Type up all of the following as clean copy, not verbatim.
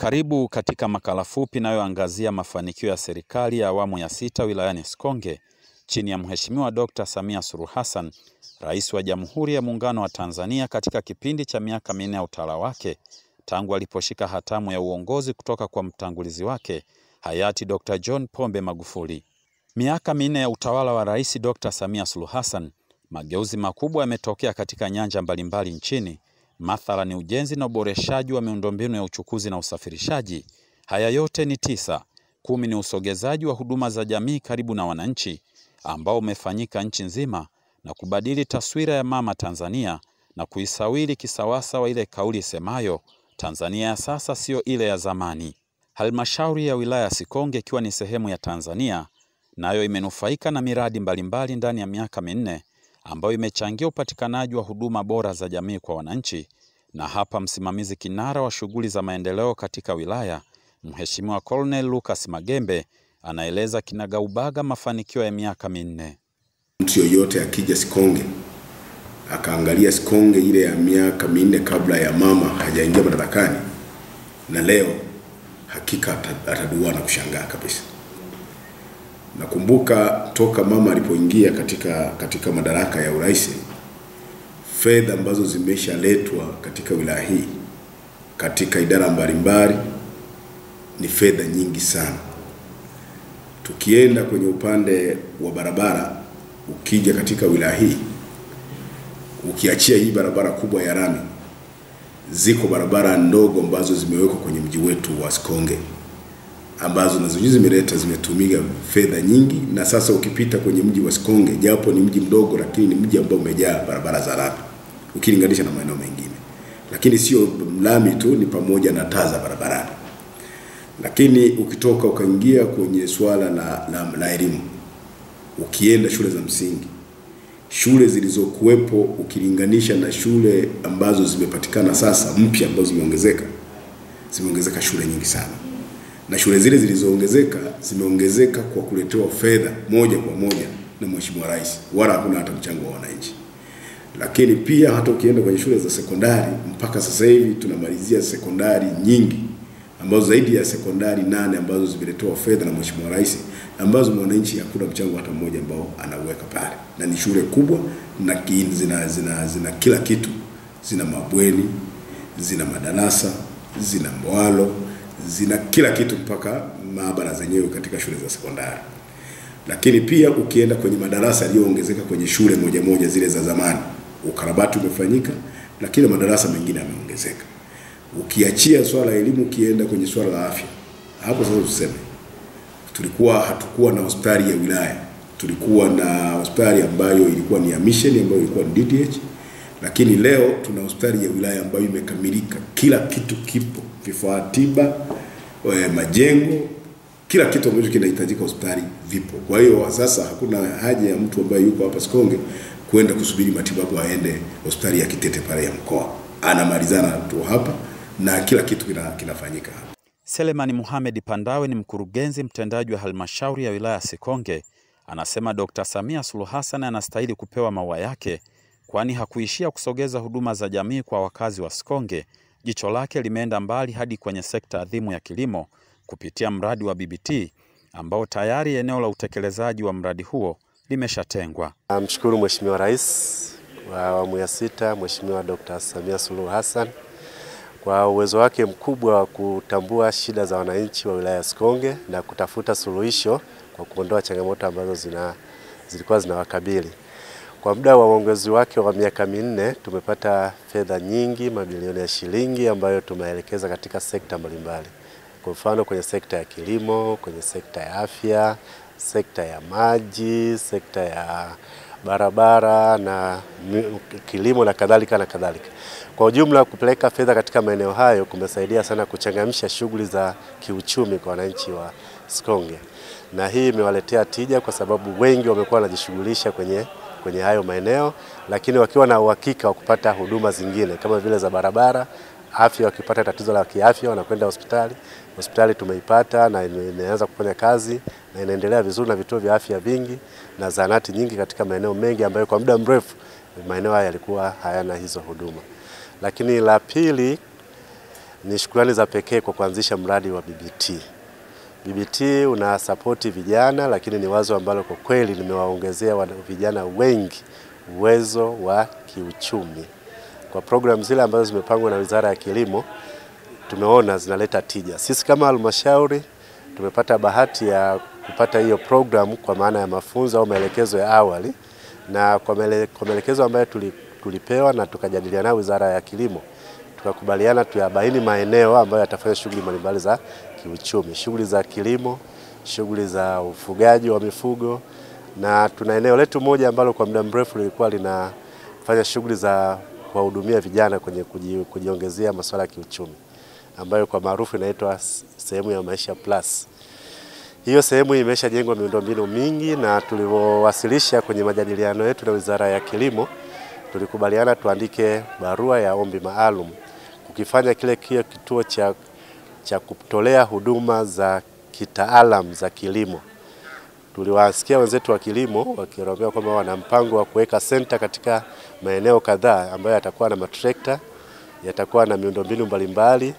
Karibu katika makala fupi inayoangazia mafanikio ya serikali ya awamu ya 6 wilayani Sikonge chini ya Mheshimiwa Dr. Samia Suluhu Hassan, Rais wa Jamhuri ya Muungano wa Tanzania katika kipindi cha miaka 4 ya utawala wake tangu aliposhika hatamu ya uongozi kutoka kwa mtangulizi wake hayati Dr. John Pombe Magufuli. Miaka 4 ya utawala wa Rais Dr. Samia Suluhu Hassan, mageuzi makubwa yametokea katika nyanja mbalimbali nchini. Mathala ni ujenzi na uboreshaji wa miundombinu ya uchukuzi na usafirishaji. Haya yote ni 9. 10 ni usogezaji wa huduma za jamii karibu na wananchi ambao umefanyika nchi nzima na kubadili taswira ya mama Tanzania na kuisawiri kisawasa wa ile kauli semayo Tanzania ya sasa sio ile ya zamani. Halmashauri ya wilaya Sikonge ikiwa ni sehemu ya Tanzania nayo imenufaika na miradi mbalimbali ndani ya miaka 4 ambayo imechangia upatikanaji wa huduma bora za jamii kwa wananchi. Na hapa msimamizi kinara wa shughuli za maendeleo katika wilaya, Mheshimiwa Colonel Lucas Magembe, anaeleza kinagaubaga mafanikio ya miaka 4. Mtu yoyote akija Sikonge, akaangalia Sikonge ile ya miaka 4 kabla ya mama hajaingia madarakani na leo, hakika atadua na kushangaa kabisa. Nakumbuka toka mama alipoingia katika madaraka ya urais, fedha ambazo zimeshaletwa katika wilaya hii katika idara mbalimbali ni fedha nyingi sana. Tukienda kwenye upande wa barabara, ukija katika wilaya hii, ukiachia hii barabara kubwa ya rami, ziko barabara ndogo ambazo zimewekwa kwenye mji wetu wa Sikonge ambazo nazo zimetumika fedha nyingi. Na sasa ukipita kwenye mji wa Sikonge, japo ni mji mdogo, lakini ni mji ambao umejaa barabara za lami ukilinganisha na maeneo mengine. Lakini sio lami tu, ni pamoja na taa za barabarani. Lakini ukitoka ukaingia kwenye swala la elimu, ukienda shule za msingi, shule zilizokuwepo ukilinganisha na shule ambazo zimepatikana sasa mpya ambazo zimeongezeka shule nyingi sana. Na shule zile zimeongezeka kwa kuletewa fedha moja kwa moja na Mheshimiwa Rais, wala hakuna hata mchango wa wananchi. Lakini pia hata ukienda kwenye shule za sekondari, mpaka sasa hivi tunamalizia sekondari nyingi ambazo zaidi ya sekondari 8 ambazo zimeletewa fedha na Mheshimiwa Rais, ambazo mwananchi hakuna mchango hata mmoja ambao anauweka pale. Na ni shule kubwa na zina kila kitu. Zina mabweni, zina madarasa, zina mwalo, zina kila kitu mpaka maabara zenyewe katika shule za sekondari. Lakini pia ukienda kwenye madarasa yaliyoongezeka kwenye shule moja zile za zamani, ukarabati umefanyika, lakini madarasa mengine yameongezeka. Ukiachia swala la elimu, ukienda kwenye swala la afya, hapo sasa tuseme hatukuwa na hospitali ya wilaya. Tulikuwa na hospitali ambayo ilikuwa ni ya mission, ambayo ilikuwa ni DTH. Lakini leo tuna hospitali ya wilaya ambayo imekamilika, kila kitu kipo, vifaa tiba, majengo, kila kitu ambacho kinahitajika hospitali vipo. Kwa hiyo sasa hakuna haja ya mtu ambaye yuko hapa Sikonge kwenda kusubiri matibabu aende hospitali ya Kitete pale ya mkoa. Anamalizana tu hapa na kila kitu kinafanyika hapa. Selemani Mohamed Pandawe ni mkurugenzi mtendaji wa halmashauri ya wilaya Sikonge. Anasema Dr. Samia Suluhu Hassan anastahili kupewa maua yake, kwani hakuishia kusogeza huduma za jamii kwa wakazi wa Sikonge. Jicho lake limeenda mbali hadi kwenye sekta adhimu ya kilimo kupitia mradi wa BBT ambao tayari eneo la utekelezaji wa mradi huo limeshatengwa. Namshukuru Mheshimiwa Rais wa awamu ya 6, Mheshimiwa Dr. Samia Suluhu Hassan kwa uwezo wake mkubwa wa kutambua shida za wananchi wa wilaya ya Sikonge na kutafuta suluhisho kwa kuondoa changamoto ambazo zilikuwa zinawakabili. Kwa muda wa uongozi wake wa miaka 4 tumepata fedha nyingi, mabilioni ya shilingi ambayo tumeelekeza katika sekta mbalimbali. Kwa mfano kwenye sekta ya kilimo, kwenye sekta ya afya, sekta ya maji, sekta ya barabara na kilimo na kadhalika na kadhalika. Kwa ujumla kupeleka fedha katika maeneo hayo kumesaidia sana kuchangamsha shughuli za kiuchumi kwa wananchi wa Sikonge. Na hii imewaletea tija kwa sababu wengi wamekuwa wanajishughulisha kwenye hayo maeneo, lakini wakiwa na uhakika wa kupata huduma zingine kama vile za barabara, afya, wakipata tatizo la kiafya wanakwenda hospitali. Hospitali tumeipata na inaanza kufanya kazi na inaendelea vizuri, na vituo vya afya vingi na zahanati nyingi katika maeneo mengi ambayo kwa muda mrefu maeneo haya yalikuwa hayana hizo huduma. Lakini la pili, ni shukrani za pekee kwa kuanzisha mradi wa BBT. BBT una support vijana, lakini ni wazo ambalo kwa kweli limewaongezea vijana wengi uwezo wa kiuchumi. Kwa program zile ambazo zimepangwa na Wizara ya Kilimo, tumeona zinaleta tija. Sisi kama halmashauri tumepata bahati ya kupata hiyo program kwa maana ya mafunzo au maelekezo ya awali, na kwa maelekezo ambayo tulipewa na tukajadiliana na Wizara ya Kilimo, tukakubaliana tuyabaini maeneo ambayo yatafanya shughuli mbalimbali za kiuchumi, shughuli za kilimo, shughuli za ufugaji wa mifugo, na tuna eneo letu moja ambalo kwa muda mrefu lilikuwa linafanya shughuli za kuwahudumia vijana kwenye kujiongezea masuala ya kiuchumi, ambayo kwa maarufu inaitwa sehemu ya Maisha Plus. Hiyo sehemu imeshajengwa miundombinu mingi, na tuliwasilisha kwenye majadiliano yetu na Wizara ya Kilimo, tulikubaliana tuandike barua ya ombi maalum kukifanya kile kituo cha kutolea huduma za kitaalam za kilimo. Tuliwasikia wenzetu wa kilimo wakiambia kwamba wana mpango wa kuweka center katika maeneo kadhaa ambayo yatakuwa na matrekta, yatakuwa na miundombinu mbalimbali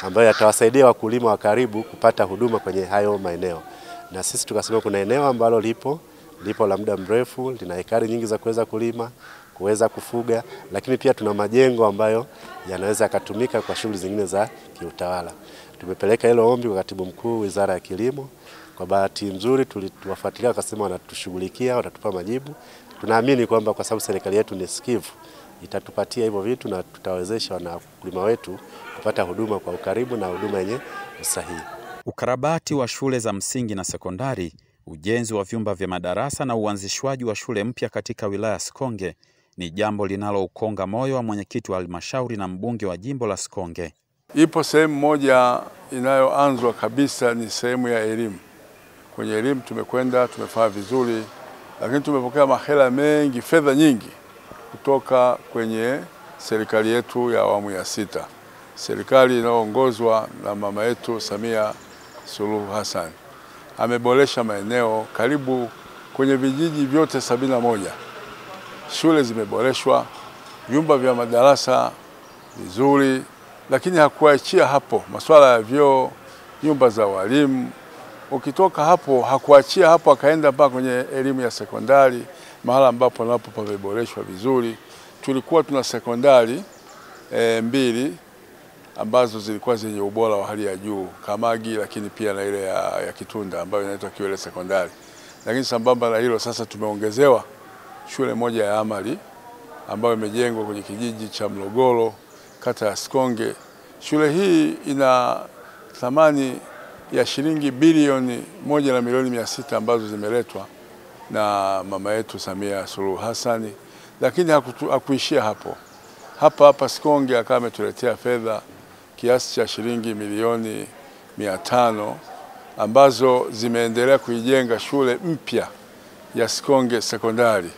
ambayo yatawasaidia wakulima wa karibu kupata huduma kwenye hayo maeneo. Na sisi tukasema kuna eneo ambalo lipo la muda mrefu, lina ekari nyingi za kuweza kulima, kuweza kufuga, lakini pia tuna majengo ambayo yanaweza kutumika kwa shughuli zingine za kiutawala. Tumepeleka hilo ombi kwa Katibu Mkuu Wizara ya Kilimo. Kwa bahati nzuri tuliwafuatilia, wakasema wanatushughulikia, watatupa majibu. Tunaamini kwamba kwa sababu serikali yetu ni sikivu, itatupatia hivyo vitu na tutawezesha wakulima wetu kupata huduma kwa ukaribu na huduma yenye usahihi. Ukarabati wa shule za msingi na sekondari, ujenzi wa vyumba vya madarasa na uanzishwaji wa shule mpya katika wilaya Sikonge ni jambo linaloukonga moyo wa mwenyekiti wa halmashauri na mbunge wa jimbo la Sikonge. Ipo sehemu moja inayoanzwa kabisa, ni sehemu ya elimu. Kwenye elimu tumefanya vizuri, lakini tumepokea mahela mengi, fedha nyingi kutoka kwenye serikali yetu ya awamu ya 6. Serikali inayoongozwa na mama yetu Samia Suluhu Hassan ameboresha maeneo karibu kwenye vijiji vyote 71. Shule zimeboreshwa, vyumba vya madarasa vizuri, lakini hakuachia hapo. Masuala ya vyoo, nyumba za walimu, ukitoka hapo hakuachia hapo, akaenda mpaka kwenye elimu ya sekondari, mahala ambapo napo pameboreshwa vizuri. Tulikuwa tuna sekondari 2 ambazo zilikuwa zenye ubora wa hali ya juu, Kamagi, lakini pia na ile ya Kitunda ambayo inaitwa Kiwele Sekondari. Lakini sambamba na hilo, sasa tumeongezewa shule moja ya amali ambayo imejengwa kwenye kijiji cha Mlogolo, kata ya Sikonge. Shule hii ina thamani ya shilingi bilioni 1 na milioni 600 ambazo zimeletwa na mama yetu Samia Suluhu Hassan. Lakini hakuishia hapo. Hapa Sikonge akawa ametuletea fedha kiasi cha shilingi milioni 500 ambazo zimeendelea kuijenga shule mpya ya Sikonge Sekondari,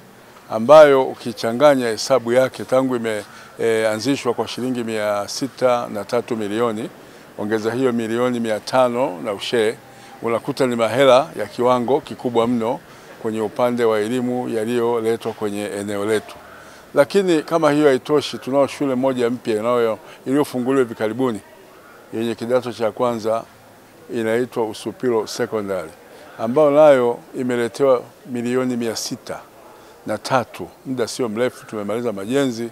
ambayo ukichanganya hesabu yake tangu imeanzishwa kwa shilingi 603 milioni, ongeza hiyo milioni 500 na ushe, unakuta ni mahela ya kiwango kikubwa mno kwenye upande wa elimu yaliyoletwa kwenye eneo letu. Lakini kama hiyo haitoshi, tunao shule moja mpya iliyofunguliwa hivi karibuni yenye kidato cha kwanza, inaitwa Usupilo Secondary, ambayo nayo imeletewa milioni 603. Muda sio mrefu tumemaliza majenzi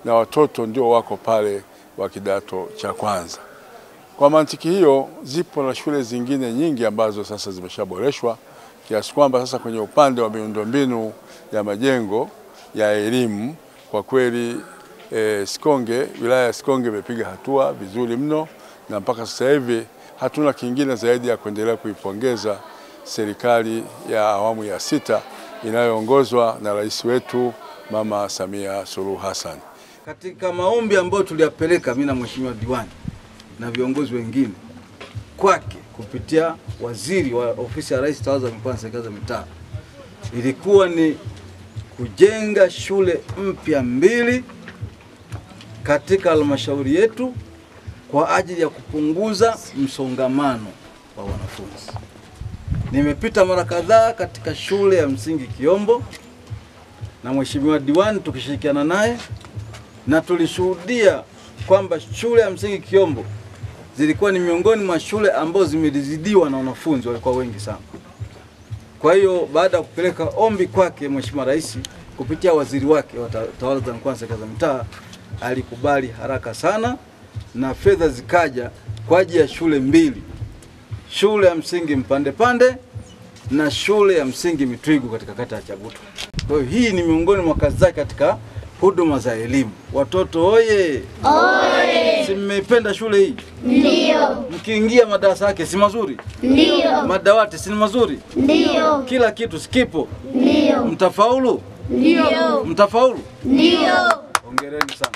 na watoto ndio wako pale wa kidato cha kwanza. Kwa mantiki hiyo, zipo na shule zingine nyingi ambazo sasa zimeshaboreshwa kiasi kwamba sasa kwenye upande wa miundombinu ya majengo ya elimu, kwa kweli Sikonge, wilaya ya Sikonge imepiga hatua vizuri mno, na mpaka sasa hivi hatuna kingine zaidi ya kuendelea kuipongeza serikali ya awamu ya 6 inayoongozwa na rais wetu Mama Samia Suluhu Hassan. Katika maombi ambayo tuliyapeleka mimi na mheshimiwa diwani na viongozi wengine kwake kupitia waziri wa ofisi ya rais tawala za mikoa na serikali za mitaa, ilikuwa ni kujenga shule mpya 2 katika halmashauri yetu kwa ajili ya kupunguza msongamano wa wanafunzi. Nimepita mara kadhaa katika shule ya msingi Kiombo na mheshimiwa diwani tukishirikiana naye, na tulishuhudia kwamba shule ya msingi Kiombo zilikuwa ni miongoni mwa shule ambazo zimezidiwa na wanafunzi, walikuwa wengi sana. Kwa hiyo baada ya kupeleka ombi kwake Mheshimiwa Rais kupitia waziri wake wa tawala za mikoa na serikali za mitaa, alikubali haraka sana na fedha zikaja kwa ajili ya shule mbili, shule ya msingi Mpande Pande na shule ya msingi Mitwigu katika kata ya Chagutu. Kwa hiyo hii ni miongoni mwa kazi zake katika huduma za elimu. Watoto oye! Oye! Si mmeipenda shule hii? Ndio. Mkiingia madarasa yake si mazuri? Ndio. Madawati si mazuri? Ndio. Kila kitu sikipo? Ndio. Mtafaulu? Ndio. Mtafaulu? Ndio. Hongereni sana.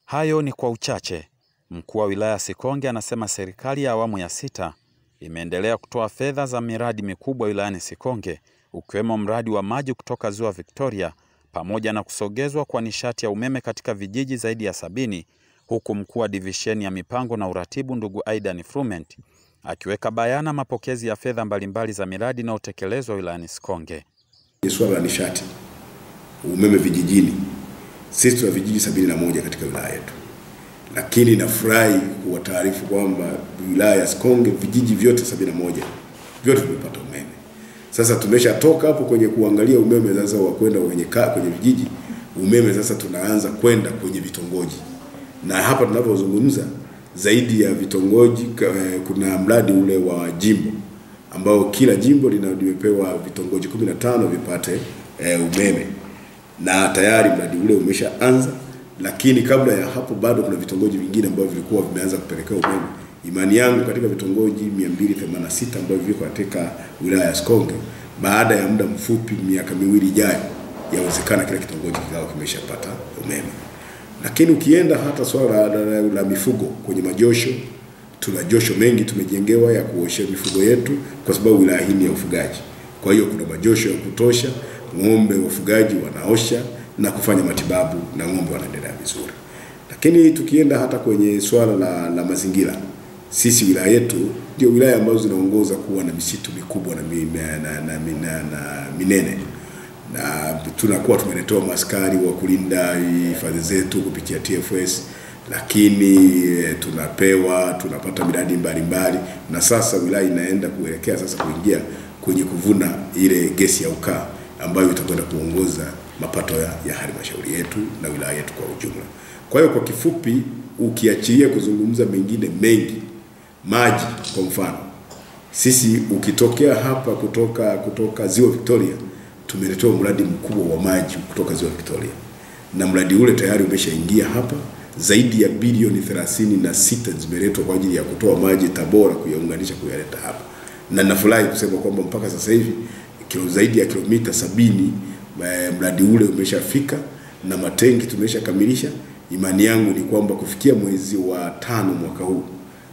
Hayo ni kwa uchache. Mkuu wa wilaya Sikonge anasema serikali ya awamu ya 6 imeendelea kutoa fedha za miradi mikubwa wilayani Sikonge, ukiwemo mradi wa maji kutoka Ziwa Victoria pamoja na kusogezwa kwa nishati ya umeme katika vijiji zaidi ya 70, huku mkuu wa divisheni ya mipango na uratibu ndugu Aidan Frument akiweka bayana mapokezi ya fedha mbalimbali za miradi inayotekelezwa wilayani Sikonge. Swala la nishati umeme vijijini, sisi tuna vijiji 71 katika wilaya yetu, lakini nafurahi kuwa taarifu kwamba wilaya ya Sikonge vijiji vyote 71 vyote vimepata umeme. Sasa tumeshatoka hapo kwenye kuangalia umeme sasa wa kwenda kwenye vijiji, umeme sasa tunaanza kwenda kwenye vitongoji. Na hapa tunapozungumza zaidi ya vitongoji, kuna mradi ule wa jimbo ambao kila jimbo limepewa vitongoji 15 vipate umeme. Na tayari mradi ule umeshaanza, lakini kabla ya hapo bado kuna vitongoji vingine ambavyo vilikuwa vimeanza kupelekea umeme. Imani yangu katika vitongoji 286 ambavyo viko katika wilaya ya Sikonge, baada ya muda mfupi, miaka 2 ijayo, yawezekana kila kitongoji kikao kimeshapata umeme. Lakini ukienda hata swala la mifugo kwenye majosho, tuna josho mengi tumejengewa ya kuoshea mifugo yetu kwa sababu wilaya hii ni ya ufugaji. Kwa hiyo kuna majosho ya kutosha, ng'ombe wafugaji wanaosha na kufanya matibabu na ng'ombe wanaendelea vizuri. Lakini tukienda hata kwenye swala la mazingira, sisi wilaya yetu ndio wilaya ambazo zinaongoza kuwa na misitu mikubwa na minene. Na tunakuwa tumeletewa maskari wa kulinda hifadhi zetu kupitia TFS, lakini tunapata miradi mbalimbali, na sasa wilaya inaenda kuelekea sasa kuingia kwenye kuvuna ile gesi ya ukaa ambayo itakwenda kuongoza mapato ya halmashauri yetu na wilaya yetu kwa ujumla. Kwa hiyo kwa kifupi, ukiachilia kuzungumza mengine mengi, maji kwa mfano, sisi ukitokea hapa kutoka Ziwa Victoria tumeletewa mradi mkubwa wa maji kutoka Ziwa Victoria, na mradi ule tayari umeshaingia hapa. Zaidi ya bilioni 36 zimeletwa kwa ajili ya kutoa maji Tabora kuyaunganisha kuyaleta hapa, na nafurahi kusema kwamba mpaka sasa hivi zaidi ya kilomita 70 mradi ule umeshafika na matengi tumeshakamilisha. Imani yangu ni kwamba kufikia mwezi wa 5 mwaka huu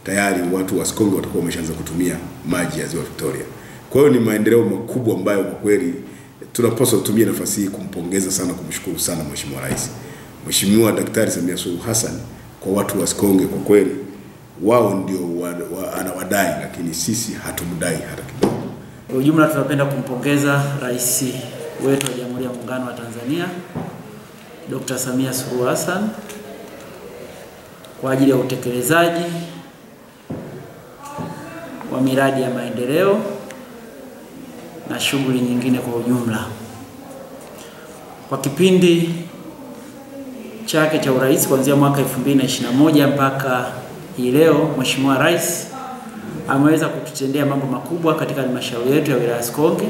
tayari watu wa Sikonge watakuwa wameshaanza kutumia maji ya Ziwa Victoria. Kwa hiyo ni maendeleo makubwa ambayo kwa kweli tunapaswa kutumia nafasi hii kumpongeza sana, kumshukuru sana Mheshimiwa Rais, Mheshimiwa Daktari Samia Suluhu Hassan. Kwa watu wa Sikonge kwa kweli wao ndio anawadai, lakini sisi hatumdai hata kidogo. Kwa ujumla tunapenda kumpongeza Rais wetu wa Jamhuri ya Muungano wa Tanzania Dr. Samia Suluhu Hassan kwa ajili ya utekelezaji wa miradi ya maendeleo na shughuli nyingine kwa ujumla. Kwa kipindi chake cha urais kuanzia mwaka 2021 mpaka hii leo, Mheshimiwa Rais ameweza kututendea mambo makubwa katika halmashauri yetu ya wilaya Sikonge.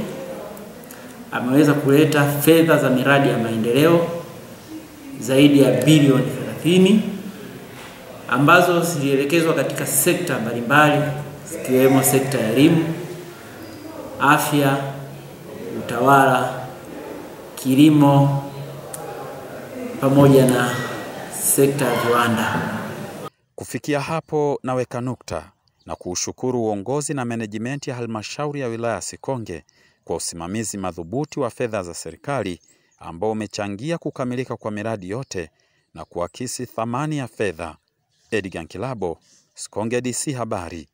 Ameweza kuleta fedha za miradi ya maendeleo zaidi ya bilioni 30 ambazo zilielekezwa katika sekta mbalimbali zikiwemo sekta ya elimu, afya, utawala, kilimo pamoja na sekta ya viwanda. Kufikia hapo naweka nukta na kuushukuru uongozi na management ya halmashauri ya wilaya Sikonge kwa usimamizi madhubuti wa fedha za serikali ambao umechangia kukamilika kwa miradi yote na kuakisi thamani ya fedha. Edgar Kilabo, Sikonge DC Habari.